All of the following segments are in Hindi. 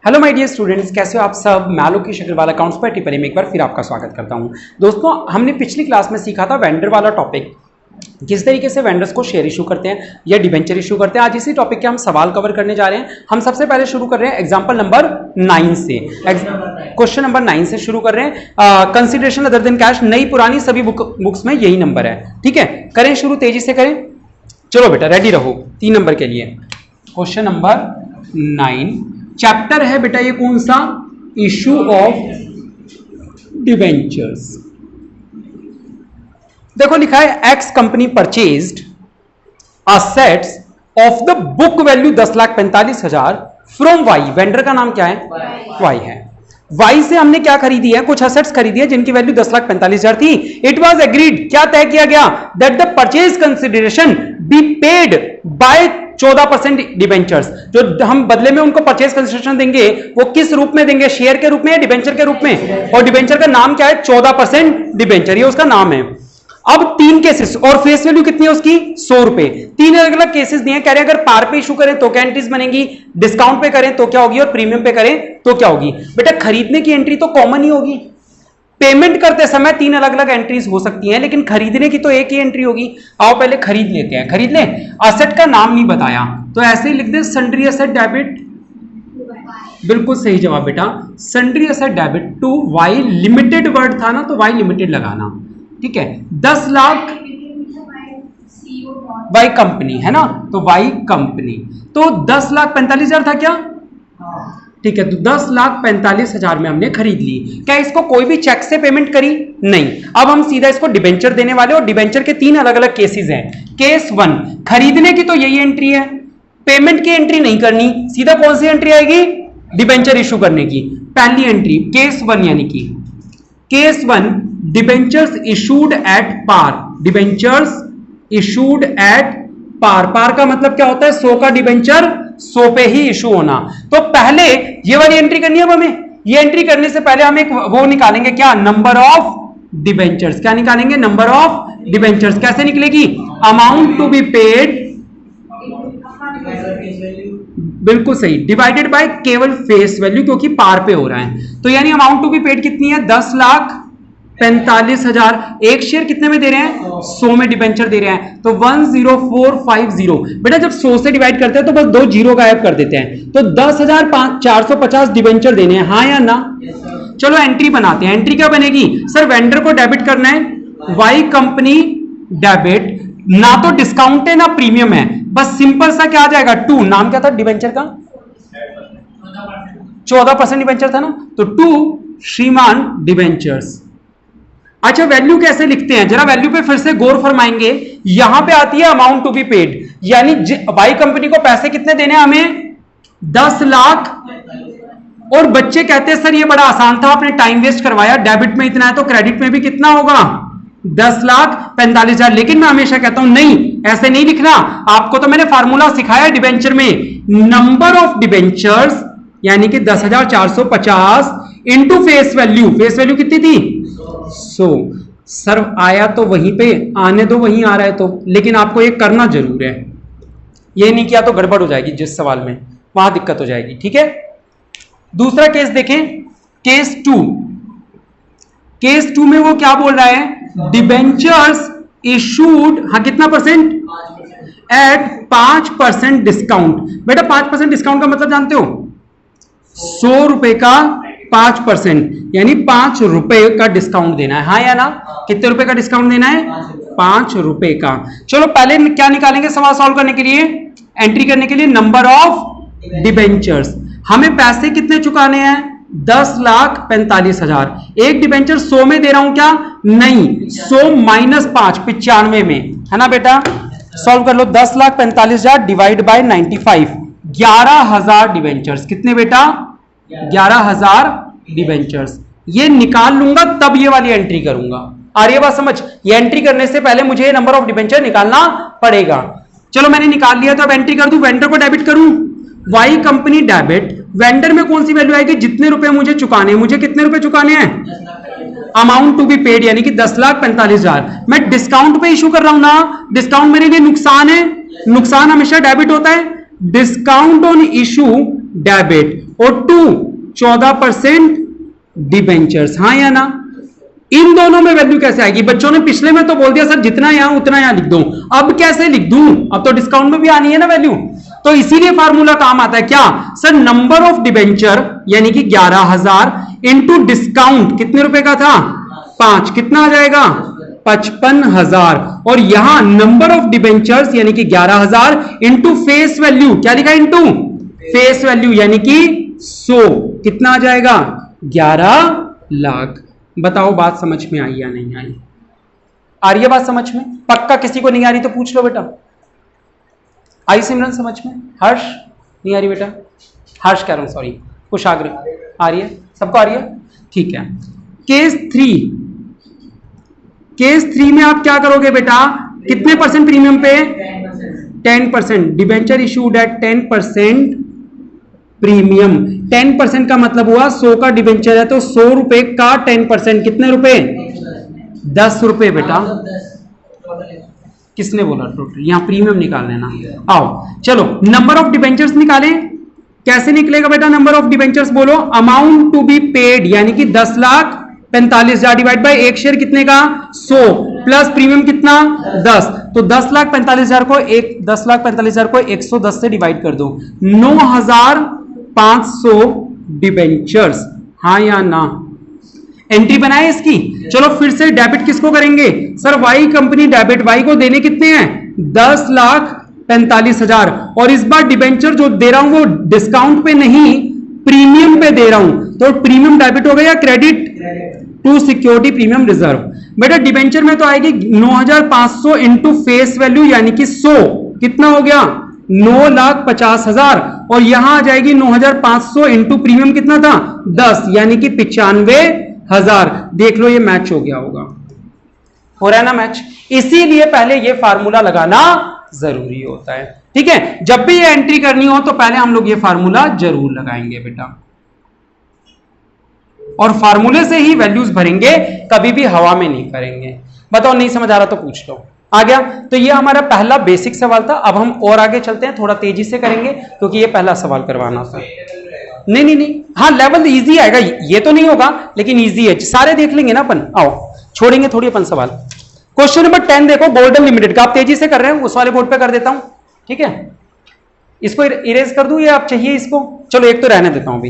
हेलो माय डियर स्टूडेंट्स, कैसे हो आप सब। मैं आलोक की अग्रवाल अकाउंट्स पर टिप्पणी में एक बार फिर आपका स्वागत करता हूं। दोस्तों, हमने पिछली क्लास में सीखा था वेंडर वाला टॉपिक, किस तरीके से वेंडर्स को शेयर इशू करते हैं या डिबेंचर इशू करते हैं। आज इसी टॉपिक के हम सवाल कवर करने जा रहे हैं। हम सबसे पहले शुरू कर रहे हैं एग्जांपल नंबर 9 से, क्वेश्चन नंबर 9 से शुरू कर रहे हैं। कंसिडरेशन अदर देन कैश, नई पुरानी सभी बुक्स में यही नंबर है। ठीक है, करें शुरू, तेजी से करें। चलो बेटा रेडी रहो 3 नंबर के लिए। क्वेश्चन नंबर 9 चैप्टर है बेटा ये कौन सा, इशू ऑफ डिबेंचर्स। देखो लिखा है X company purchased assets of the book value 10,45,000 from Y. Vendor का नाम क्या है, वाई है। वाई से हमने क्या खरीदी है, कुछ असेट्स खरीदी है जिनकी वैल्यू 10,45,000 थी। इट वाज एग्रीड, क्या तय किया गया, that the purchase consideration be paid by 14% debentures. जो हम बदले में उनको परचेज कंसिडरेशन देंगे वो किस रूप में देंगे, शेयर के रूप में या डिबेंचर के रूप में। और डिबेंचर का नाम क्या है, 14% डिबेंचर, ये उसका नाम है। अब 3 केसेस और फेस वैल्यू कितनी है उसकी, 100 रुपए। 3 अलग अलग केसेस दिए, कह रहे हैं अगर पार पे इशू करें तो क्या एंट्रीज बनेगी, डिस्काउंट पे करें तो क्या होगी, और प्रीमियम पे करें तो क्या होगी। बेटा खरीदने की एंट्री तो कॉमन ही होगी, पेमेंट करते समय 3 अलग अलग एंट्रीज हो सकती हैं, लेकिन खरीदने की तो एक ही एंट्री होगी। आओ पहले खरीद लेते हैं, खरीद ले। असेट का नाम नहीं बताया तो ऐसे ही लिख दे सन्ड्री असेट डेबिट। बिल्कुल सही जवाब बेटा, sundry asset debit to Y limited, word था ना तो वाई लिमिटेड लगाना। ठीक है, 10 लाख वाई कंपनी है ना, तो वाई कंपनी तो 10,45,000 था क्या। ठीक है, तो 10,45,000 में हमने खरीद ली। क्या इसको कोई भी चेक से पेमेंट करी, नहीं। अब हम सीधा इसको डिबेंचर देने वाले, और डिबेंचर के 3 अलग अलग केसेस हैं। केस 1, खरीदने की तो यही एंट्री है, पेमेंट की एंट्री नहीं करनी, सीधा कौन सी एंट्री आएगी, डिबेंचर इशू करने की पहली एंट्री। केस 1 यानी कि case 1 debentures issued at par, debentures issued at par. Par का मतलब क्या होता है, 100 का डिबेंचर 100 पे ही इशू होना। तो पहले ये वाली एंट्री करनी है। अब हमें ये एंट्री करने से पहले हम एक वो निकालेंगे, क्या, नंबर ऑफ डिबेंचर्स। क्या निकालेंगे, नंबर ऑफ डिबेंचर्स। कैसे निकलेगी, अमाउंट टू बी पेड, बिल्कुल सही, डिवाइडेड बाय केवल फेस वैल्यू, क्योंकि पार पे हो रहा है। तो यानी अमाउंट टू बी पेड कितनी है, 10,45,000। एक शेयर कितने में दे रहे हैं, 100 में डिबेंचर दे रहे हैं, तो 10450। बेटा जब 100 से डिवाइड करते हैं तो बस 2 जीरो गायब कर देते हैं, तो 10,450 डिबेंचर देने हैं, हाँ या ना। चलो एंट्री बनाते हैं। एंट्री क्या बनेगी, सर वेंडर को डेबिट करना है, वाई कंपनी डेबिट, ना तो डिस्काउंट है ना प्रीमियम है, बस सिंपल सा क्या आ जाएगा, 2, नाम क्या था डिबेंचर का, 14% डिबेंचर था ना, तो 2 श्रीमान डिबेंचर्स। अच्छा वैल्यू कैसे लिखते हैं, जरा वैल्यू पे फिर से गौर फरमाएंगे। यहां पे आती है अमाउंट टू बी पेड, यानी वाई कंपनी को पैसे कितने देने हैं हमें, 10 लाख। और बच्चे कहते हैं सर ये बड़ा आसान था, आपने टाइम वेस्ट करवाया, डेबिट में इतना है तो क्रेडिट में भी कितना होगा, 10,45,000। लेकिन मैं हमेशा कहता हूं नहीं, ऐसे नहीं लिखना। आपको तो मैंने फार्मूला सिखाया डिबेंचर में, नंबर ऑफ डिबेंचर्स यानी कि 10,450 into face value. Face value कितनी थी, 100। सर आया तो वहीं पे, आने दो वहीं आ रहा है तो, लेकिन आपको ये करना जरूर है, ये नहीं किया तो गड़बड़ हो जाएगी, जिस सवाल में वहां दिक्कत हो जाएगी। ठीक है, दूसरा केस देखें, केस 2। केस 2 में वो क्या बोल रहा है, डिबेंचर्स इशूड, हाँ कितना परसेंट, एट 5% डिस्काउंट। बेटा 5% डिस्काउंट का मतलब जानते हो, 100 रुपए का 5%, यानी 5 रुपए का डिस्काउंट देना है, हाँ या ना। कितने रुपए का डिस्काउंट देना है, 5 रुपए का। चलो पहले क्या निकालेंगे सवाल सॉल्व करने के लिए, एंट्री करने के लिए, नंबर ऑफ डिबेंचर्स। हमें पैसे कितने चुकाने हैं, 10,45,000। एक डिबेंचर 100 में दे रहा हूं क्या, नहीं, 100 माइनस 5 95 में, है ना बेटा। सॉल्व कर लो, 10,45,000 डिवाइड बाय 95, 11,000 डिबेंचर्स। कितने बेटा, 11,000 डिबेंचर्स। ये निकाल लूंगा तब ये वाली एंट्री करूंगा। आ रही है बात समझ, ये एंट्री करने से पहले मुझे ये नंबर ऑफ डिबेंचर निकालना पड़ेगा। चलो मैंने निकाल लिया, तो अब एंट्री कर दूं, वेंडर को डेबिट करूं, वाई कंपनी डेबिट। वेंडर में कौन सी वैल्यू आएगी, जितने रुपए मुझे चुकाने हैं, मुझे कितने रुपए चुकाने हैं, अमाउंट टू बी पेड यानी कि 10,45,000। मैं डिस्काउंट पे इशू कर रहा हूं ना, डिस्काउंट मेरे लिए नुकसान है, नुकसान हमेशा डेबिट होता है। डिस्काउंट ऑन इशू डेबिट और 2 14% डिबेंचर्स, हाँ या ना? इन दोनों में वैल्यू कैसे आएगी? बच्चों ने पिछले में तो बोल दिया सर जितना यहां उतना यहां लिख दूं, अब कैसे लिख दूं? अब तो डिस्काउंट में भी आनी है ना वैल्यू, तो इसीलिए फार्मूला काम आता है क्या सर? नंबर ऑफ डिबेंचर यानी कि 11,000 इंटू डिस्काउंट कितने रुपए का था? 5, कितना आ जाएगा? 55,000। और यहां नंबर ऑफ डिबेंचर्स यानी कि 11,000 इंटू फेस वैल्यू, क्या लिखा? इंटू फेस वैल्यू यानी कि 100, कितना आ जाएगा? 11 लाख। बताओ बात समझ में आई या नहीं आई? आ रही है बात समझ में? पक्का किसी को नहीं आ रही तो पूछ लो बेटा। आई सिमरन समझ में? हर्ष नहीं आ रही बेटा? हर्ष कह रहा हूं, सॉरी, कुशाग्र आ रही है? सबको आ रही है? ठीक है। केस 3 में आप क्या करोगे बेटा? कितने परसेंट प्रीमियम पे? 10%। Debenture issued at 10% premium. 10% का मतलब हुआ 100 का डिबेंचर है तो 100 रुपए का 10% कितने रुपए? 10 रुपए बेटा। किसने बोला टोटल? यहां प्रीमियम निकाल लेना। आओ चलो नंबर ऑफ डिबेंचर्स निकालें। कैसे निकलेगा बेटा नंबर ऑफ डिबेंचर्स? बोलो। अमाउंट टू बी पेड यानी कि 10,45,000 डिवाइड बाय एक शेयर कितने का? 100 प्लस प्रीमियम कितना? 10। तो 10,45,000 को 10,45,000 को 110 से डिवाइड कर दो। 9,500 डिबेंचर्स, हाँ या ना? एंट्री बनाए इसकी। चलो फिर से डेबिट किसको करेंगे? Sir Y company debit. Y को देने कितने हैं? 10,45,000। और इस बार डिबेंचर जो दे रहा हूं वो डिस्काउंट पे नहीं प्रीमियम पे दे रहा हूं, तो प्रीमियम डेबिट हो गया, credit to security premium reserve. बेटा डिबेंचर में तो आएगी 9,500 इंटू फेस वैल्यू यानी कि 100, कितना हो गया? 9,50,000। और यहां आ जाएगी 9,500 इंटू प्रीमियम कितना था? 10 यानी कि 95,000। देख लो ये मैच हो गया होगा, हो रहा है ना मैच? इसीलिए पहले ये फार्मूला लगाना जरूरी होता है। ठीक है, जब भी ये एंट्री करनी हो तो पहले हम लोग ये फार्मूला जरूर लगाएंगे बेटा, और फार्मूले से ही वैल्यूज भरेंगे, कभी भी हवा में नहीं करेंगे। बताओ नहीं समझ आ रहा तो पूछ लो। आ गया? तो ये हमारा पहला बेसिक सवाल था। अब हम और आगे चलते हैं, थोड़ा तेजी से करेंगे क्योंकि ये पहला सवाल करवाना था। नहीं, हाँ लेवल इजी आएगा, ये तो नहीं होगा लेकिन इजी है, सारे देख लेंगे ना अपन। आओ छोड़ेंगे थोड़ी अपन सवाल। क्वेश्चन नंबर 10 देखो, गोल्डन लिमिटेड का। आप तेजी से कर रहे हैं, उस वाले बोर्ड पे कर देता हूं, ठीक है? इसको इरेज कर दूं या आप चाहिए इसको? चलो एक तो रहने देता हूं अभी।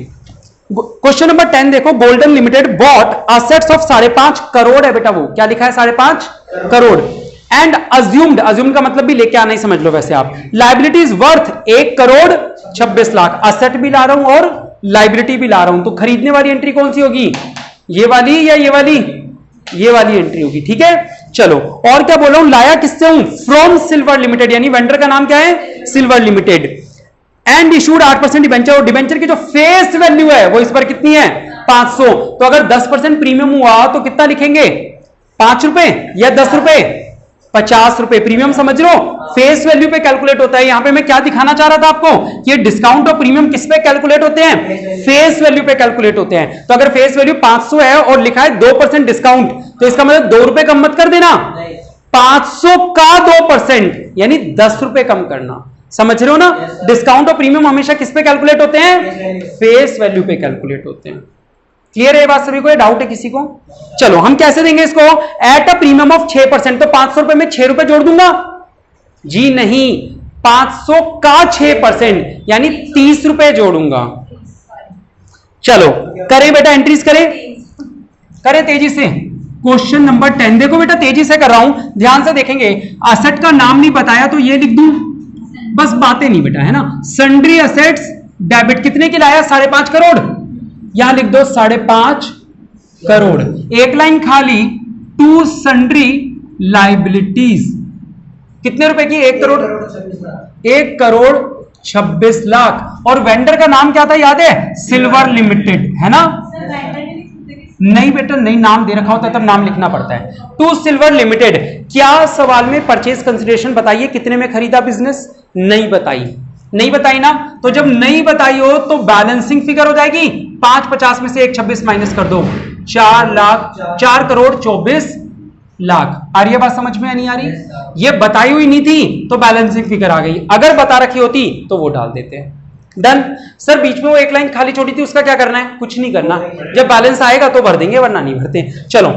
क्वेश्चन नंबर 10 देखो, golden limited bot assets of 5.5 crore है बेटा। वो क्या लिखा है? 5.5 करोड़। एंड अज्यूम्ड का मतलब भी लेके आना ही समझ लो वैसे आप। Liabilities worth 1 crore 26 lakh. Asset भी ला रहा हूं और लाइबिलिटी भी ला रहा हूं, तो खरीदने वाली एंट्री कौन सी होगी? ये वाली या ये वाली? ये वाली एंट्री होगी। ठीक है, चलो और क्या बोल रहा हूं? लाया किससे हूं? फ्रॉम सिल्वर लिमिटेड, यानी वेंडर का नाम क्या है? Silver limited. And issued 8% debenture, और डिबेंचर की जो फेस वैल्यू है वो इस पर कितनी है? 500। तो अगर 10% प्रीमियम हुआ तो कितना लिखेंगे? 5 रुपए या 10 रुपए? 50 रुपए। प्रीमियम समझ लो फेस वैल्यू पे कैलकुलेट होता है। यहां पे मैं क्या दिखाना चाह रहा था आपको कि डिस्काउंट और प्रीमियम किस पे कैलकुलेट होते हैं? फेस वैल्यू पे कैलकुलेट होते हैं। तो अगर फेस वैल्यू 500 है और लिखा है 2% डिस्काउंट, तो इसका मतलब 2 रुपए कम मत कर देना, 500 का 2% यानी 10 रुपए कम करना। समझ रहे हो ना? डिस्काउंट और प्रीमियम हमेशा किस पे कैलकुलेट होते हैं? फेस वैल्यू पे कैलकुलेट होते हैं। क्लियर है बात सभी को? डाउट है किसी को? चलो हम कैसे देंगे इसको? At a premium of 6%। तो 500 रुपए में 6 रुपए जोड़ दूंगा? जी नहीं, 500 का 6% यानी 30 रुपए जोड़ूंगा। चलो करें बेटा, एंट्रीज करें तेजी से। क्वेश्चन नंबर 10 देखो बेटा, तेजी से कर रहा हूं, ध्यान से देखेंगे। असेट का नाम नहीं बताया तो ये लिख दूं, बस बातें नहीं बेटा, है ना? सन्ड्री असेट्स डेबिट कितने की लाया? 5.5 करोड़। यहां लिख दो 5.5 करोड़। एक लाइन खाली, टू सन्ड्री लाइबिलिटीज कितने रुपए की? 1 करोड़ 1 करोड़ 26 लाख। और वेंडर का नाम क्या था याद है? सिल्वर लिमिटेड, है ना? नहीं बेटा नहीं, नाम दे रखा होता है तब नाम लिखना पड़ता है। To silver limited. क्या सवाल में परचेज कंसिडरेशन बताइए, कितने में खरीदा बिजनेस? नहीं बताई ना? तो जब नहीं बताई हो तो बैलेंसिंग फिगर हो जाएगी 550 में से 126 माइनस कर दो, 4 करोड़ 24 लाख। आ रही है बात समझ में या नहीं आ रही? ये बताई हुई नहीं थी तो बैलेंसिंग फिगर आ गई, अगर बता रखी होती तो वो डाल देते हैं। डन। सर बीच में वो एक लाइन खाली छोड़ी थी, उसका क्या करना है? कुछ नहीं करना, जब बैलेंस आएगा तो भर देंगे, वरना नहीं भरते। चलो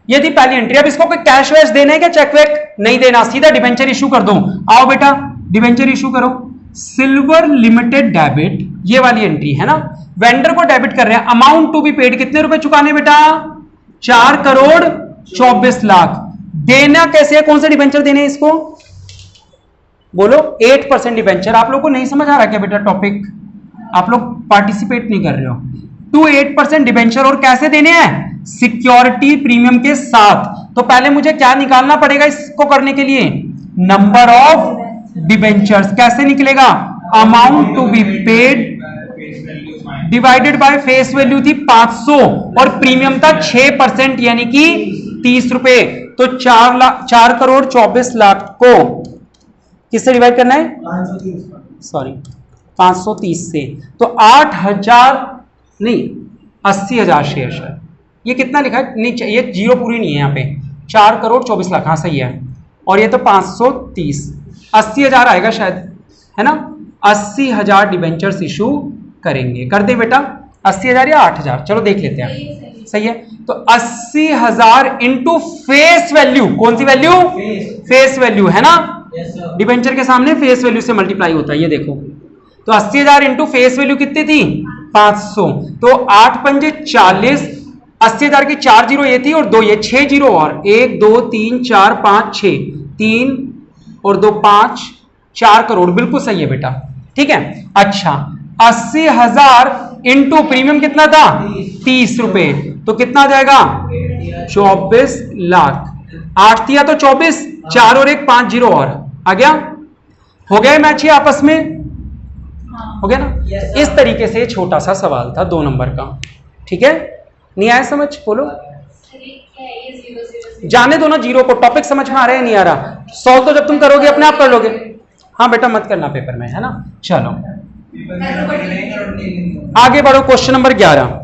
ये थी पहली एंट्री। अब इसको कोई कैश वैश देना है क्या? चेक वेक नहीं देना, सीधा डिबेंचर इशू कर दो। आओ बेटा डिबेंचर इशू करो। सिल्वर लिमिटेड डेबिट, ये वाली एंट्री है ना, वेंडर को डेबिट कर रहे हैं, अमाउंट टू बी पेड, कितने रुपए चुकाने बेटा? 4 करोड़ 24 लाख। देना कैसे है? कौन से डिबेंचर देने हैं इसको? बोलो 8% डिबेंचर। आप लोग को नहीं समझ आ रहा क्या बेटा टॉपिक? आप लोग पार्टिसिपेट नहीं कर रहे हो। टू 8% डिबेंचर, और कैसे देने हैं? सिक्योरिटी प्रीमियम के साथ। तो पहले मुझे क्या निकालना पड़ेगा इसको करने के लिए? Number of debentures. कैसे निकलेगा? Amount to be paid divided by face value थी 500 और प्रीमियम था 6%, यानी कि 30 रुपए। तो 4 करोड़ 24 लाख को किससे डिवाइड करना है? 530 से। तो 8,000 नहीं 80,000 शेयर। ये कितना लिखा है? नीचे ये जीरो पूरी नहीं है यहाँ पे। 4 करोड़ 24 लाख, हाँ सही है। और ये तो 530, 80,000 आएगा शायद, है ना? 80,000 डिबेंचर्स इशू करेंगे। कर दे बेटा 80,000 या 8,000, चलो देख लेते हैं। सही है। तो 80,000 इंटू फेस वैल्यू। कौन सी वैल्यू? फेस वैल्यू, है ना? डिबेंचर के सामने फेस वैल्यू से मल्टीप्लाई होता है, ये देखो। तो 80,000 इंटू फेस वैल्यू कितनी थी? 500। तो 8 पंजे 40, 80,000 की 4 जीरो ये थी और 2 ये, 6 जीरो और 1 2 3 4 5 6, 3 और 2 5, 4 करोड़। बिल्कुल सही है बेटा, ठीक है। अच्छा 80,000 इंटू प्रीमियम कितना था? 30 रुपए। तो कितना आ जाएगा? 24 लाख। 8 दिया तो 24, 4 और 1 5 जीरो और आ गया। हो गया मैच ये आपस में, हो गया ना? इस तरीके से छोटा सा सवाल था 2 नंबर का, ठीक है। नहीं आया समझ? बोलो। जाने दो ना जीरो को, टॉपिक समझ में आ रहा है नहीं आ रहा? सॉल्व तो जब तुम करोगे अपने आप कर लोगे। हाँ बेटा मत करना पेपर में, है ना? चलो आगे बढ़ो। Question number 11।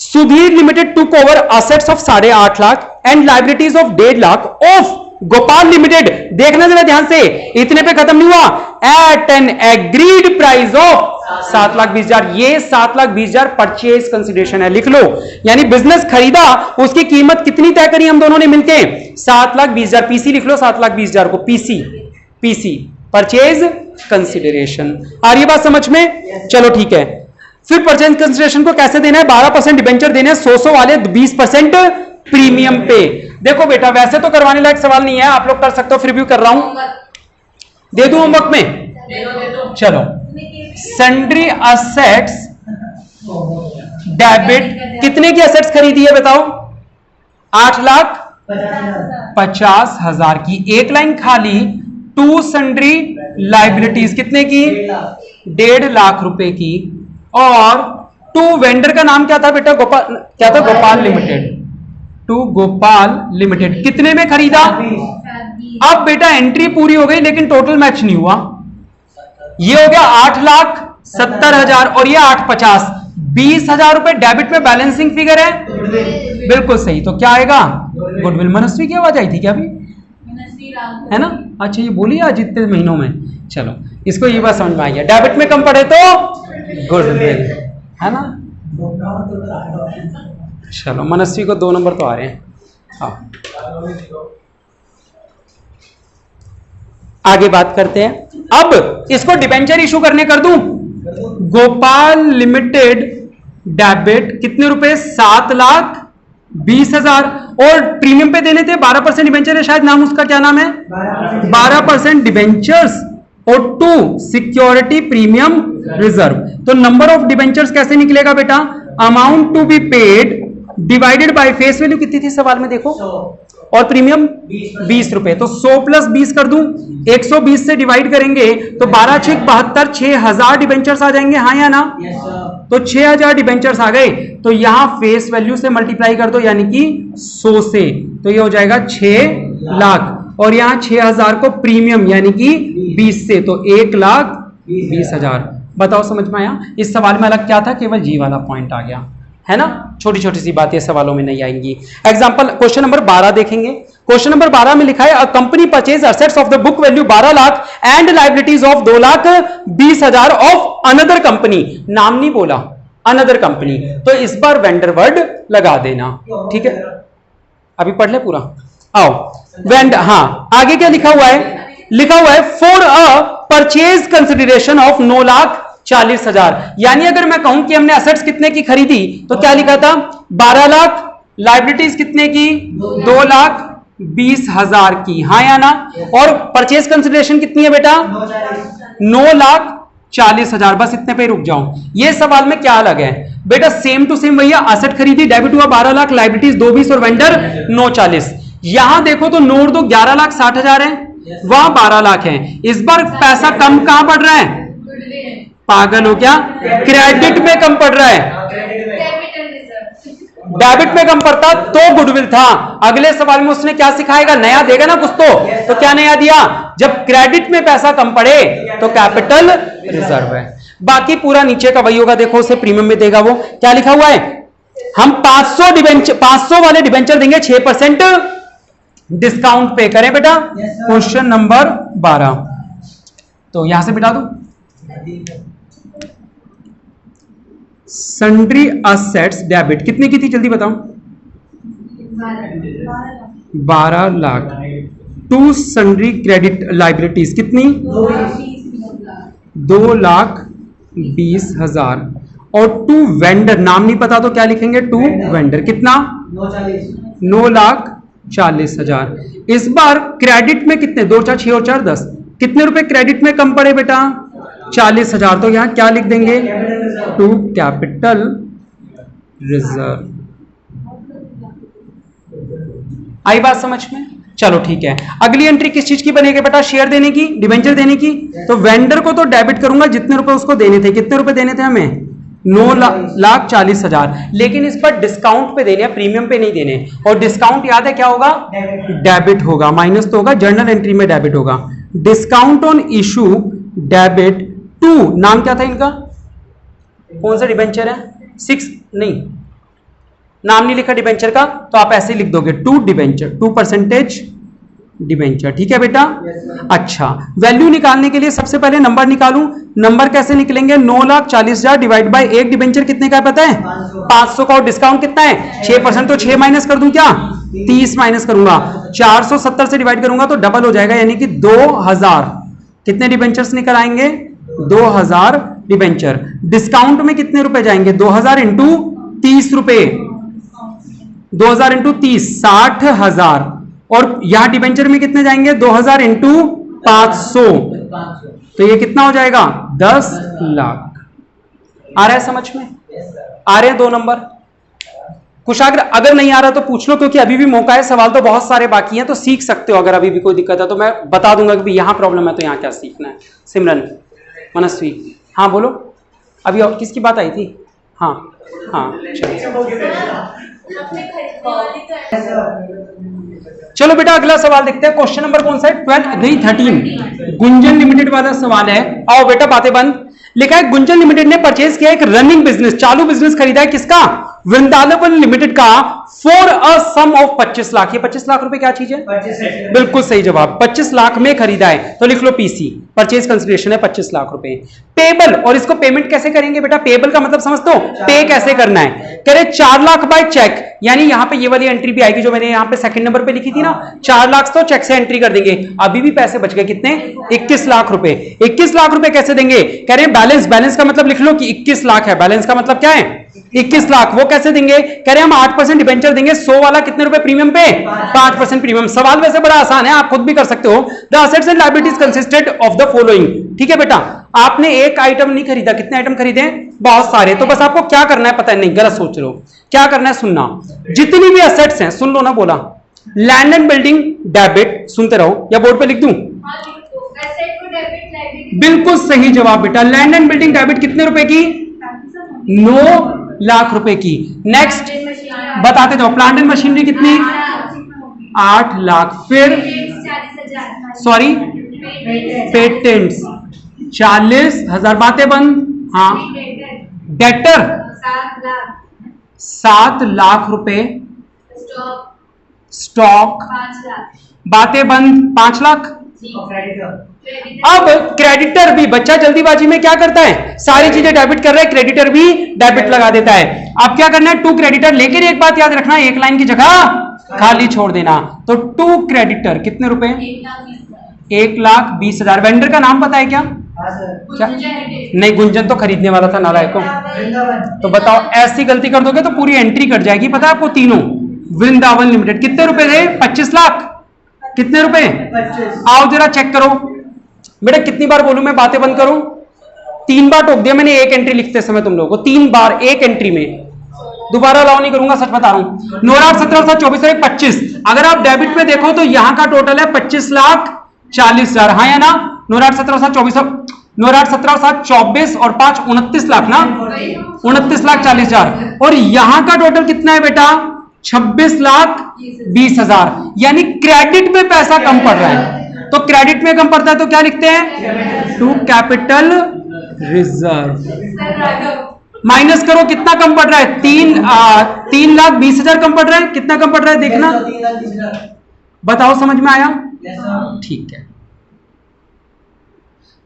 Sudhir limited took over assets of 8.5 lakh and liabilities of 1.5 lakh of Gopal limited. देखना जरा ध्यान से, इतने पे खत्म नहीं हुआ। At an agreed price of 7,20,000। ये 7,20,000 परचेज कंसिडरेशन है, लिख लो। यानी बिजनेस खरीदा, उसकी कीमत कितनी तय करी हम दोनों ने मिलके? 7,20,000। पीसी लिख लो 7,20,000 को, पीसी परचेज कंसिडरेशन। आ रही बात समझ में? चलो ठीक है। फिर परचेज कंसिडरेशन को कैसे देना है? 12% डिबेंचर देने हैं 100 वाले, 20% प्रीमियम पे। देखो बेटा वैसे तो करवाने लायक सवाल नहीं है, आप लोग कर सकते हो, फिर भी कर रहा हूं। दे दूं होमवर्क में? चलो सन्ड्री असेट्स डेबिट, कितने की असेट्स खरीदी है बताओ? 8,50,000 की। एक लाइन खाली। टू सन्ड्री लाइबिलिटीज, कितने की? 1.5 लाख रुपए की। और टू वेंडर का नाम क्या था बेटा? गोपाल, क्या था? Gopal limited. To Gopal limited, कितने में खरीदा? अब बेटा एंट्री पूरी हो गई लेकिन टोटल मैच नहीं हुआ। ये हो गया 8,70,000 और ये 8,50,000, 20,000 रुपए डेबिट में बैलेंसिंग फिगर है। बिल्कुल सही। तो क्या आएगा? गुडविल। मनस्वी की आवाज आई थी क्या अभी? है ना? अच्छा ये बोली आज इतने महीनों में। चलो इसको ये बात समझ में आ गया, डेबिट में कम पड़े तो गुडविल, है ना? चलो मनस्वी को 2 नंबर तो आ रहे हैं। हाँ आगे बात करते हैं। अब इसको डिबेंचर इशू करने कर दूं। गोपाल लिमिटेड डेबिट कितने रुपए? 7,20,000 और प्रीमियम पे देने थे 12% डिबेंचर है, शायद नाम उसका क्या नाम है? 12% डिबेंचर्स और 2 सिक्योरिटी प्रीमियम रिजर्व। तो नंबर ऑफ डिबेंचर्स कैसे निकलेगा बेटा? Amount to be paid divided by face value कितनी थी सवाल में देखो, और प्रीमियम 20 रुपए। तो 100 प्लस 20 कर दूं, 120 से डिवाइड करेंगे तो 12 6 72, 6,000 डिबेंचर्स आ जाएंगे, हाँ या ना? तो 6,000 डिबेंचर्स आ गए। तो यहां फेस वैल्यू से मल्टीप्लाई कर दो, यानी कि 100 से, तो ये हो जाएगा 6 लाख। और यहां 6,000 को प्रीमियम यानी कि 20 से, तो 1,20,000। बताओ समझ में आया? इस सवाल में अलग क्या था? केवल जी वाला पॉइंट आ गया। है ना, छोटी छोटी सी बातें सवालों में नहीं आएंगी। एग्जांपल क्वेश्चन नंबर 12 देखेंगे। क्वेश्चन नंबर 12 में लिखा है a company purchase assets of the book value 12 lakh and liabilities of 2,20,000 of another company. नाम नहीं बोला, अनदर कंपनी, तो इस बार वेंडर वर्ड लगा देना, ठीक है। अभी पढ़ ले पूरा, आओ वेंडर। हाँ, आगे क्या लिखा हुआ है, लिखा हुआ है for a purchase consideration of 9,40,000। यानी अगर मैं कहूं कि हमने असेट्स कितने की खरीदी तो क्या लिखा था, 12 लाख, लायबिलिटीज कितने की, 2,20,000 की, हाँ या ना। और परचेज कंसिडरेशन कितनी है बेटा, 9,40,000। बस इतने पे रुक जाओ। ये सवाल में क्या अलग है बेटा, सेम टू सेम भैया, असेट खरीदी, डेबिट हुआ 12 लाख, लायबिलिटीज 2,20 और वेंडर 9,40। यहां देखो तो नोट दो 11,60,000 है, वहां 12 लाख है। इस बार पैसा कम कहां पड़ रहा है, पागल हो क्या, क्रेडिट में कम पड़ रहा है। डेबिट में कम पड़ता तो गुडविल था। अगले सवाल में उसने क्या सिखाएगा, नया देगा ना कुछ तो क्या नया दिया, जब क्रेडिट में पैसा कम पड़े तो कैपिटल रिजर्व है। बाकी पूरा नीचे का वही होगा, देखो उसे प्रीमियम में देगा। वो क्या लिखा हुआ है, हम 500 वाले डिबेंचर देंगे 6% डिस्काउंट पे करें बेटा। क्वेश्चन नंबर 12, तो यहां से बिठा दो। सन्ड्री असेट्स डेबिट कितने की थी, जल्दी बताओ, 12 lakh. To sundry credit liabilities कितनी, 2,20,000। और टू वेंडर, नाम नहीं पता तो क्या लिखेंगे, टू वेंडर कितना, 9,40,000। इस बार क्रेडिट में कितने, 2 4 6 और 4 10, कितने रुपए क्रेडिट में कम पड़े बेटा, 40,000। तो यहां क्या लिख देंगे, टू कैपिटल रिजर्व। आई बात समझ में, चलो ठीक है। अगली एंट्री किस चीज की बनेगी बेटा, शेयर देने की, डिबेंचर देने की। तो वेंडर को तो डेबिट करूंगा जितने रुपए उसको देने थे, कितने रुपए देने थे हमें, 9,40,000। लेकिन इस पर डिस्काउंट पे देने, प्रीमियम पे नहीं देने। और डिस्काउंट याद है क्या होगा, डेबिट होगा, माइनस तो होगा, जर्नल एंट्री में डेबिट होगा। Discount on issue debit to, नाम क्या था इनका, कौन सा डिबेंचर है, 6 नहीं, नाम नहीं लिखा डिबेंचर का, तो आप ऐसे लिख दोगे टू डिबेंचर, 2% डिबेंचर, ठीक है बेटा। अच्छा, वैल्यू निकालने के लिए सबसे पहले नंबर निकालूं। नंबर कैसे निकलेंगे, 9,40,000 डिवाइड बाय एक डिबेंचर कितने का है पता है, 500 का। और डिस्काउंट कितना है, 6%, तो 6 माइनस कर दूं क्या, 30 माइनस करूंगा। 470 से डिवाइड करूंगा तो डबल हो जाएगा, यानी कि 2,000। कितने डिबेंचर्स निकल आएंगे, 2,000 डिबेंचर। डिस्काउंट में कितने रुपए जाएंगे, 2,000 इंटू 30 रुपए, 2,000 इंटू 30, 60,000। और यहां डिबेंचर में कितने जाएंगे, 2,000 इंटू 500, तो ये कितना हो जाएगा, 10 लाख। आ रहा है समझ में, आ रहे हैं 2 नंबर। कुछ अगर नहीं आ रहा तो पूछ लो, क्योंकि अभी भी मौका है, सवाल तो बहुत सारे बाकी हैं, तो सीख सकते हो। अगर अभी भी कोई दिक्कत है तो मैं बता दूंगा कि यहां प्रॉब्लम है तो यहां क्या सीखना है। सिमरन, मनस्वी, हाँ बोलो, अभी और किसकी बात आई थी, हाँ चलो बेटा अगला सवाल देखते हैं। क्वेश्चन नंबर कौन सा है, 12 नहीं 13, गुंजन लिमिटेड वाला सवाल है। आओ बेटा बातें बंद। लिखा है गुंजन लिमिटेड ने परचेज किया एक रनिंग बिजनेस, चालू बिजनेस खरीदा है, किसका, वृंदावन लिमिटेड का, for a sum of 25 lakh. ये 25 लाख रुपए क्या चीज है, बिल्कुल सही जवाब, 25 लाख में खरीदा है। तो लिख लो पीसी, परचेज कंसिडरेशन है 25 लाख रुपए। पेबल, और इसको पेमेंट कैसे करेंगे बेटा, पेबल का मतलब समझते हो, पे कैसे करना है। कह रहे 4 लाख बाय चेक, यानी यहां पे ये वाली एंट्री भी आएगी जो मैंने यहां पे सेकंड नंबर पे लिखी थी ना, 4 लाख तो चेक से एंट्री कर देंगे। अभी भी पैसे बच गए कितने, 21 लाख रुपए। 21 लाख रुपए कैसे देंगे, कह रहे बैलेंस, बैलेंस का मतलब लिख लो कि 21 लाख है, बैलेंस का मतलब क्या है 21 लाख। वो कैसे देंगे, कह रहे हम 8% डिबेंचर देंगे, 100 वाला कितने रुपए प्रीमियम पे, 5% प्रीमियम। सवाल वैसे बड़ा आसान है, आप खुद भी कर सकते हो। The assets and liabilities consisted of the following, ठीक है बेटा। आपने एक आइटम नहीं खरीदा, कितने आइटम खरीदे, बहुत सारे। तो बस आपको क्या करना है पता नहीं, गलत सोच रहे हो, क्या करना है सुनना। जितनी भी असेट्स हैं, सुन लो ना, बोला लैंड एंड बिल्डिंग डेबिट, सुनते रहो या बोर्ड पे लिख दूं, बिल्कुल सही जवाब बेटा। लैंड एंड बिल्डिंग डेबिट कितने रुपए की, 9 लाख रुपए की। नेक्स्ट बताते जाओ, प्लांट एंड मशीनरी कितनी, 8 लाख। फिर सॉरी, पेटेंट्स 40,000, बातें बंद। हाँ, डेटर 7 लाख रुपए स्टॉक, 5 लाख, बातें बंद 5 लाख। अब क्रेडिटर भी, बच्चा जल्दीबाजी में क्या करता है, सारी चीजें डेबिट कर रहा है, क्रेडिटर भी डेबिट लगा देता है। अब क्या करना है, टू क्रेडिटर, लेकिन एक बात याद रखना, एक लाइन की जगह खाली छोड़ देना। तो टू क्रेडिटर कितने रुपए, 1,20,000। वेंडर का नाम पता है क्या? क्या नहीं, गुंजन तो खरीदने वाला था नालायक को। तो बताओ, ऐसी गलती कर दोगे तो पूरी एंट्री कट जाएगी, पता है आपको तीनों। वृंदावन लिमिटेड कितने रुपए थे? 25 लाख। कितने रुपए? आओ जरा चेक करो बेटा, कितनी बार बोलूं मैं, बातें बंद करूं? 3 बार टोक दिया मैंने एक एंट्री लिखते समय तुम लोगों को, 3 बार एक एंट्री में। दोबारा अलाउ नहीं करूंगा, सच बता रहा हूं। 9, 8, 17, 7, 24, 25। अगर आप डेबिट में देखो तो यहां का टोटल है 25,40,000। हाँ या ना? 9, 8, 17, 7, 24, 9, 8, 17, 7, 24 और 5, 29 लाख ना, 29,40,000। और यहां का टोटल कितना है बेटा? 26,20,000। यानी क्रेडिट में पैसा कम पड़ रहा है। तो क्रेडिट में कम पड़ता है तो क्या लिखते हैं? To capital reserve. माइनस करो, कितना कम पड़ रहा है? 3,20,000 कम पड़ रहा है। कितना कम पड़ रहा है देखना, बताओ, समझ में आया? ठीक है।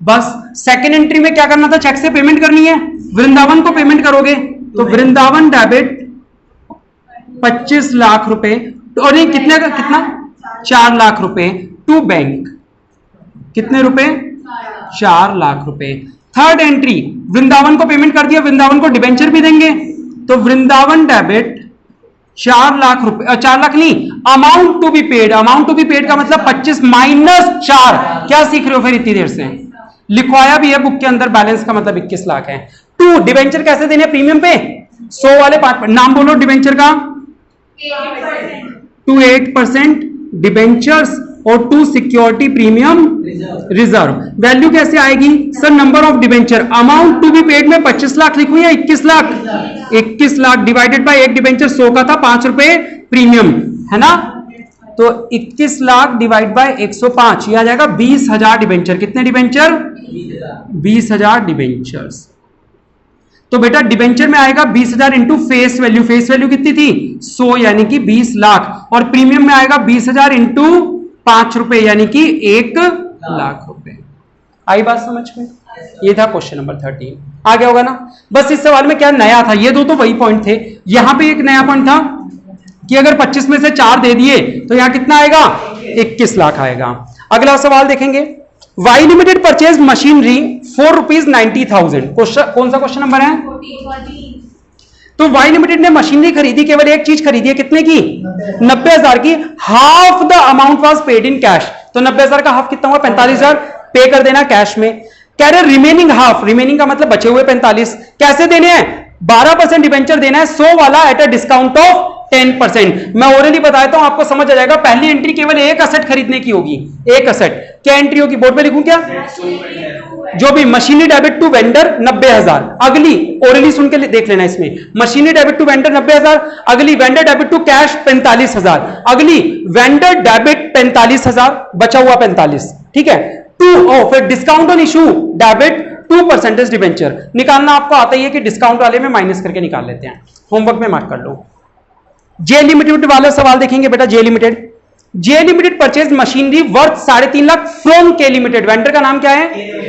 बस सेकेंड एंट्री में क्या करना था, चेक से पेमेंट करनी है, वृंदावन को पेमेंट करोगे। तो वृंदावन डेबिट 25 लाख रुपए, और ये कितने का, कितना? 4 लाख रुपए टू बैंक। कितने रुपए? 4 लाख रुपए। थर्ड एंट्री, वृंदावन को पेमेंट कर दिया, वृंदावन को डिबेंचर भी देंगे। तो वृंदावन डेबिट 4 लाख रुपए, 4 लाख नहीं, amount to be paid. Amount to be paid का मतलब 25 माइनस 4। क्या सीख रहे हो फिर इतनी देर से? लिखवाया भी है बुक के अंदर, बैलेंस का मतलब 21 लाख है। टू डिबेंचर कैसे देने? प्रीमियम पे 100 वाले 5। नाम बोलो डिबेंचर का। 2 8% डिबेंचर्स और 2 सिक्योरिटी प्रीमियम रिजर्व। वैल्यू कैसे आएगी sir? Number of debenture, amount to be paid में 25 लाख लिखूं या 21 लाख? 21 लाख डिवाइडेड बाय एक डिबेंचर 100 का था, 5 रुपए प्रीमियम है ना। तो 21 लाख डिवाइड बाय 105, यह आ जाएगा 20,000 डिबेंचर। कितने डिबेंचर? 20,000 डिबेंचर्स। तो बेटा डिबेंचर में आएगा 20,000 into face value. Face value कितनी थी? 100, यानी कि 20 लाख। और प्रीमियम में आएगा 20,000 इंटू 5 रुपए, यानी कि 1 लाख रुपए। आई बात समझ में? ये था क्वेश्चन नंबर 13। आ गया होगा ना? बस इस सवाल में क्या नया था, ये दो तो वही पॉइंट थे। यहां पे एक नया पॉइंट था कि अगर 25 में से 4 दे दिए तो यहां कितना आएगा? 21 लाख आएगा। अगला सवाल देखेंगे। Y limited purchase machinery for ₹90,000। कौन सा क्वेश्चन नंबर है? 14। तो वाई लिमिटेड ने मशीनरी खरीदी, केवल एक चीज खरीदी है, कितने की? 90,000 की। Half the amount was paid in cash. तो 90,000 का हाफ कितना हुआ? 45,000 पे कर देना कैश में। कह रहे रिमेनिंग हाफ, रिमेनिंग का मतलब बचे हुए 45 कैसे देने हैं? 12% डिबेंचर देना है, 100 वाला एट अ डिस्काउंट ऑफ 10%। मैं ओरली बताता हूं, आपको समझ आ जाएगा। पहली एंट्री केवल एक असेट खरीदने की होगी, एक असेट। क्या एंट्री होगी? बोर्ड पे लिखूं क्या? जो भी मशीनरी डेबिट टू वेंडर 90,000। अगली ओरली सुन के देख लेना, इसमें मशीनरी डेबिट टू वेंडर 90,000। अगली वेंडर डेबिट टू कैश 45,000। अगली वेंडर डेबिट 45,000, बचा हुआ 45। ठीक है। फिर discount on issue debit 2% debenture. निकालना आपको आता ही है कि डिस्काउंट वाले में माइनस करके निकाल लेते हैं, होमवर्क में मार्क कर लो। जे लिमिटेड वाला सवाल देखेंगे बेटा। J limited purchase machinery worth 3.5 lakh from K limited. Vendor का नाम क्या है?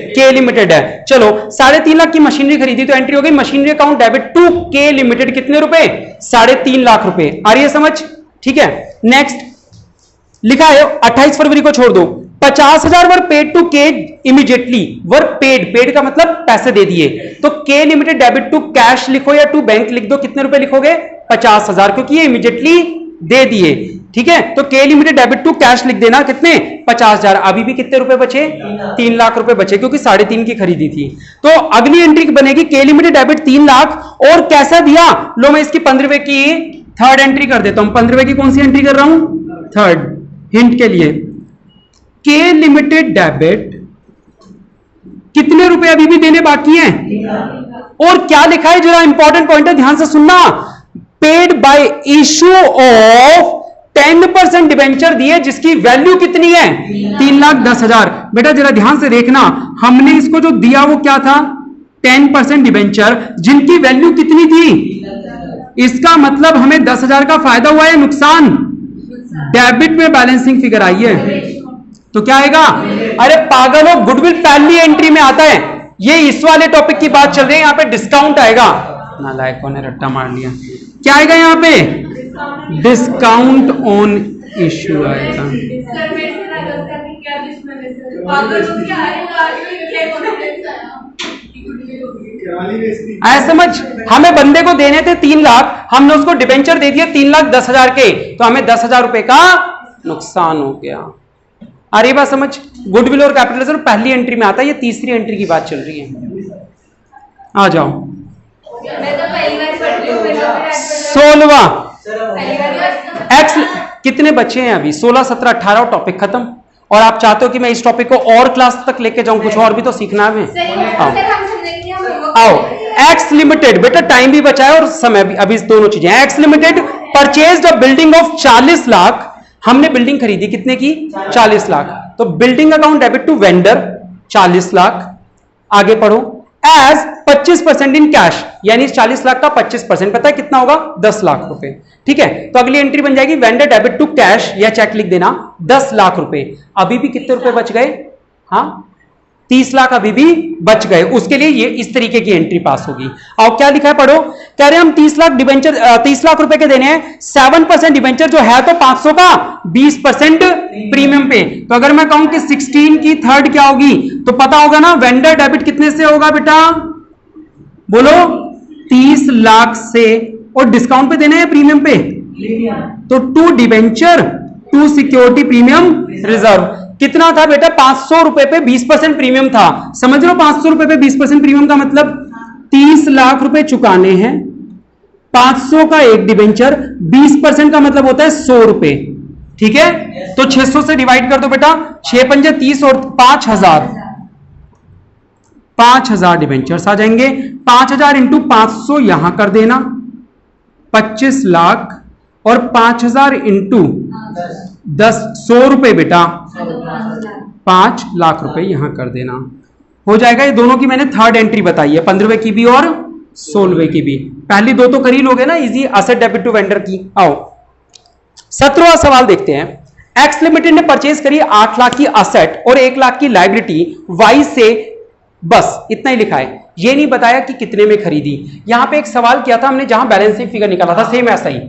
के लिमिटेड है। चलो 3.5 लाख की मशीनरी खरीदी, तो एंट्री हो गई मशीनरी अकाउंट डेबिट टू के लिमिटेड। कितने रुपए? 3.5 लाख रुपए। आ रही है समझ? ठीक है। नेक्स्ट लिखा है 28 फरवरी को छोड़ दो, 50,000 वर पेड टू के इमीडिएटली। वर पेड का मतलब पैसे दे दिए। तो के लिमिटेड डेबिट टू कैश लिखो या टू बैंक लिख दो। कितने रुपए लिखोगे? 50,000, क्योंकि ये इमीडिएटली दे दिए। ठीक है। तो के लिमिटेड डेबिट टू कैश लिख देना। कितने? 50,000। अभी भी कितने रुपए बचे? 3 लाख रुपए बचे, क्योंकि 3.5 की खरीदी थी। तो अगली एंट्री बनेगी के लिमिटेड डेबिट 3 लाख। और कैसा दिया? लो मैं इसकी 15 की थर्ड एंट्री कर देता हूं। 15 की कौन सी एंट्री कर रहा हूं? थर्ड। हिंट के लिए, के लिमिटेड डेबिट कितने रुपए अभी भी देने बाकी हैं? और क्या लिखा है? जरा इंपॉर्टेंट पॉइंट है, ध्यान से सुनना। Paid by issue of 10% debenture दिए, जिसकी वैल्यू कितनी है? 3,10,000। बेटा जरा ध्यान से देखना, हमने इसको जो दिया वो क्या था? 10% डिबेंचर, जिनकी वैल्यू कितनी थी? इसका मतलब हमें 10,000 का फायदा हुआ है नुकसान? डेबिट में बैलेंसिंग फिगर आई है तो क्या आएगा? अरे पागल हो, गुडविल पहली एंट्री में आता है। ये इस वाले टॉपिक की बात चल रही है, यहां पे डिस्काउंट आएगा। नालायकों ने रट्टा मार लिया। क्या आएगा यहां पे? डिस्काउंट ऑन इश्यू आएगा। ऐसा समझ, हमें बंदे को देने थे 3 लाख, हमने उसको डिबेंचर दे दिया 3,10,000 के, तो हमें 10,000 रुपए का नुकसान हो गया। अरे बात समझ, गुडविल और कैपिटलिज्म पहली एंट्री में आता है, ये तीसरी एंट्री की बात चल रही है। आ जाओ 16वां एक्स। कितने बच्चे हैं अभी? 16, 17, 18 टॉपिक खत्म। और आप चाहते हो कि मैं इस टॉपिक को और क्लास तक लेके जाऊं? कुछ और भी तो सीखना है हमें। आओ एक्स लिमिटेड, बेटा टाइम भी बचा है और समय भी, अभी दोनों चीजें। X limited purchased a building of 40 lakh. हमने बिल्डिंग खरीदी कितने की? 40 लाख। तो building account debit to vendor 40 lakh. आगे पढ़ो। एज 25% इन कैश, यानी इस 40 लाख का 25% पता है कितना होगा? 10 लाख रुपए। ठीक है, तो अगली एंट्री बन जाएगी वेंडर डेबिट टू कैश, या चेक लिख देना 10 लाख रुपए। अभी भी कितने रुपए बच गए? हाँ 30 लाख अभी भी बच गए। उसके लिए ये इस तरीके की एंट्री पास होगी। और क्या लिखा है पढ़ो। कह रहे हैं हम 30 लाख डिबेंचर 30 लाख रुपए के देने हैं, 7% डिबेंचर जो है तो 500 का 20% प्रीमियम पे। तो अगर मैं कहूं कि 16 की थर्ड क्या होगी, तो पता होगा ना वेंडर डेबिट कितने से होगा बेटा? बोलो 30 लाख से। और डिस्काउंट पे देना है प्रीमियम पे, तो 2 डिबेंचर 2 सिक्योरिटी प्रीमियम रिजर्व। कितना था बेटा? 500 रुपए पे 20% प्रीमियम था। समझ लो 500 रुपए पे 20% प्रीमियम का मतलब 30 लाख रुपए चुकाने हैं, 500 का एक डिबेंचर, 20% का मतलब होता है 100 रुपए। ठीक है, तो 600 से डिवाइड कर दो बेटा, 6 पंजे 30 और 5,000 डिबेंचर्स आ जाएंगे। 5,000 इंटू 500 यहां कर देना 25 लाख, और 5,000 इंटू 10 100 रुपए बेटा 5 लाख रुपए यहां कर देना, हो जाएगा। ये दोनों की मैंने थर्ड एंट्री बताई है, 15वें की भी और 16वें की भी। पहली दो तो कर ही लोगे ना easy, asset debit to vendor की। आओ 17वां सवाल देखते हैं। एक्स लिमिटेड ने परचेज करी 8 लाख की असेट और 1 लाख की लायबिलिटी वाई से, बस इतना ही लिखा है, ये नहीं बताया कि कितने में खरीदी। यहां पे एक सवाल किया था हमने जहां बैलेंसिंग फिगर निकाला था, सेम ऐसा ही।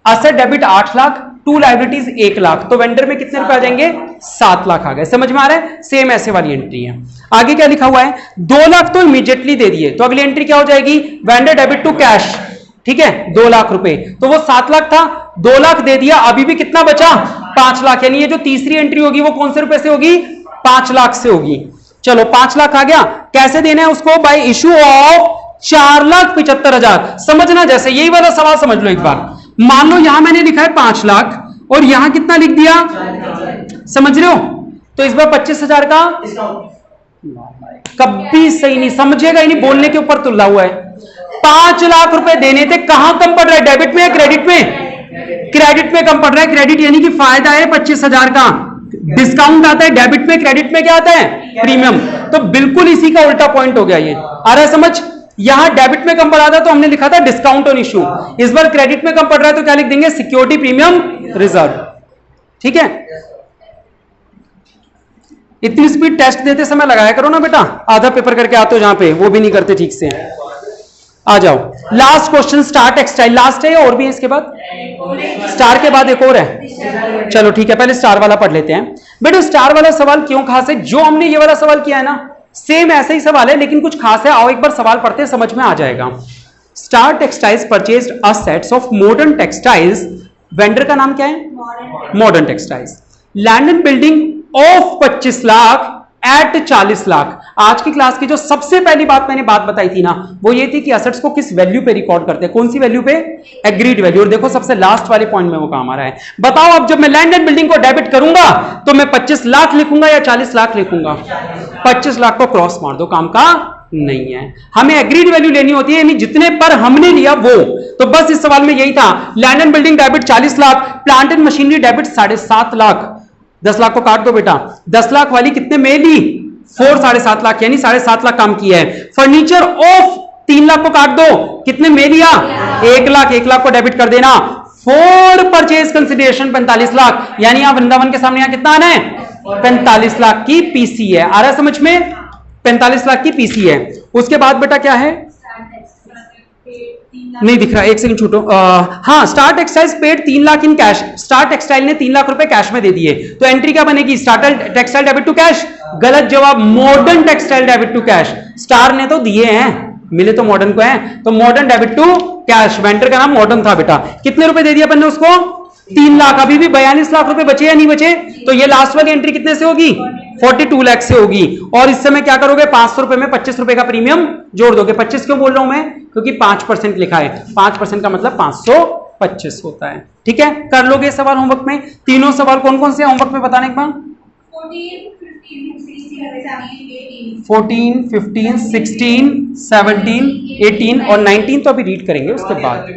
Asset debit 8 lakh, 2 liabilities 1 lakh, तो वेंडर में कितने रुपए आ जाएंगे? 7 लाख आ गए। समझ में आ रहा है? सेम ऐसे वाली एंट्री है। आगे क्या लिखा हुआ है? 2 लाख तो इमीडिएटली दे दिए, तो अगली एंट्री क्या हो जाएगी? Vendor debit to cash. ठीक है, 2 लाख रुपए, तो वो 7 लाख था, 2 लाख दे दिया, अभी भी कितना बचा? 5 लाख। यानी ये जो तीसरी एंट्री होगी वो कौन से रुपए से होगी? 5 लाख से होगी। चलो 5 लाख आ गया, कैसे देना है उसको? Bye issue of 4,75,000। समझना, जैसे यही वाला सवाल समझ लो एक बार। मान लो यहां मैंने लिखा है 5 लाख और यहां कितना लिख दिया? समझ रहे हो? तो इस बार 25,000 का कभी सही नहीं समझेगा ही नहीं, बोलने के ऊपर तुल्ला हुआ है। 5 लाख रुपए देने थे, कहां कम पड़ रहा है? डेबिट में या क्रेडिट में? क्रेडिट में कम पड़ रहा है। क्रेडिट यानी कि फायदा है 25,000 का, डिस्काउंट आता है डेबिट में, क्रेडिट में क्या आता है? प्रीमियम। तो बिल्कुल इसी का उल्टा पॉइंट हो गया ये। आ रहा है समझ? यहां डेबिट में कम पड़ा था तो हमने लिखा था डिस्काउंट ऑन इशू, इस बार क्रेडिट में कम पड़ रहा है तो क्या लिख देंगे? Security premium reserve. ठीक है, इतनी स्पीड टेस्ट देते समय लगाया करो ना बेटा, आधा पेपर करके आते हो जहां पे, वो भी नहीं करते ठीक से। आ जाओ last question, star textile. Last है या और भी है इसके बाद? स्टार के बाद एक और है। चलो ठीक है, पहले स्टार वाला पढ़ लेते हैं। बेटा स्टार वाला सवाल क्यों खास है? जो हमने ये वाला सवाल किया है ना, सेम ऐसा ही सवाल है लेकिन कुछ खास है। आओ एक बार सवाल पढ़ते हैं, समझ में आ जाएगा। Star textiles purchased assets of modern textiles. Vendor का नाम क्या है? Modern textiles. Land and building of 25 lakh at 40 lakh. आज की क्लास की जो सबसे पहली मैंने बात बताई थी ना, वो ये थी कि असेट्स को किस वैल्यू पे रिकॉर्ड करते हैं। कौन सी वैल्यू पे? Agreed value. और देखो सबसे लास्ट वाले पॉइंट में वो काम आ रहा है। बताओ अब जब मैं लैंड एंड बिल्डिंग को डेबिट करूंगा तो मैं 25 लाख लिखूंगा या 40 लाख लिखूंगा? 25 लाख को क्रॉस मार दो, काम का नहीं है। हमें एग्रीड वैल्यू लेनी होती है, यानी जितने पर हमने लिया वो। तो बस इस सवाल में यही था। Land and building debit 40 lakh, plant and machinery debit 7.5 lakh. 10 lakh को काट दो बेटा, 10 लाख वाली कितने में ली? 7.5 लाख, यानी 7.5 लाख काम किया है। फर्नीचर ऑफ 3 लाख को काट दो, कितने में लिया? 1 लाख को डेबिट कर देना। फॉर परचेज कंसिडरेशन 45 लाख, यानी यहां वृंदावन के सामने यहां कितना आना है? 45 लाख की पीसी है। आ रहा है समझ में? 45 लाख की पीसी है। उसके बाद बेटा क्या है? नहीं दिख रहा, एक सेकंड छूटो। हाँ, star textiles paid 3 lakh in cash. Star textile ने 3 लाख रुपए कैश में दे दिए, तो एंट्री क्या बनेगी? Star textile debit to cash. गलत जवाब, modern textile debit to cash. Star ने तो दिए हैं, मिले तो मॉडर्न को हैं, तो modern debit to cash. Vendor का नाम मॉडर्न था बेटा। कितने रुपए दे दिया अपन ने उसको? 3 लाख। अभी भी 42 लाख रुपए बचे या नहीं बचे? तो ये लास्ट वाली एंट्री कितने से होगी? 42 लाख से होगी। और इस समय क्या करोगे? 500 रुपए में 25 रुपए का प्रीमियम जोड़ दोगे। 25 क्यों बोल रहा हूं मैं? क्योंकि 5% लिखा है, 5% का मतलब 525 होता है। ठीक है, कर लोगे सवाल होमवर्क में? तीनों सवाल कौन कौन से होमवर्क में बताने एक बार? 14, 15, 16, 17, 18 और 19 तो अभी रीड करेंगे उसके बाद।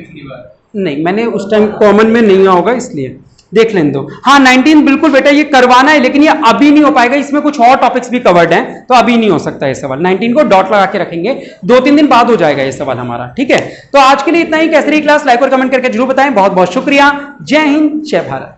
नहीं, मैंने उस टाइम कॉमन में नहीं होगा इसलिए देख लेने दो। हाँ 19 बिल्कुल बेटा ये करवाना है, लेकिन ये अभी नहीं हो पाएगा, इसमें कुछ और टॉपिक्स भी कवर्ड हैं, तो अभी नहीं हो सकता ये सवाल। 19 को डॉट लगा के रखेंगे, 2-3 दिन बाद हो जाएगा ये सवाल हमारा। ठीक है, तो आज के लिए इतना ही। कैसे रही क्लास? लाइक और कमेंट करके जरूर बताएं। बहुत बहुत शुक्रिया। जय हिंद, जय भारत।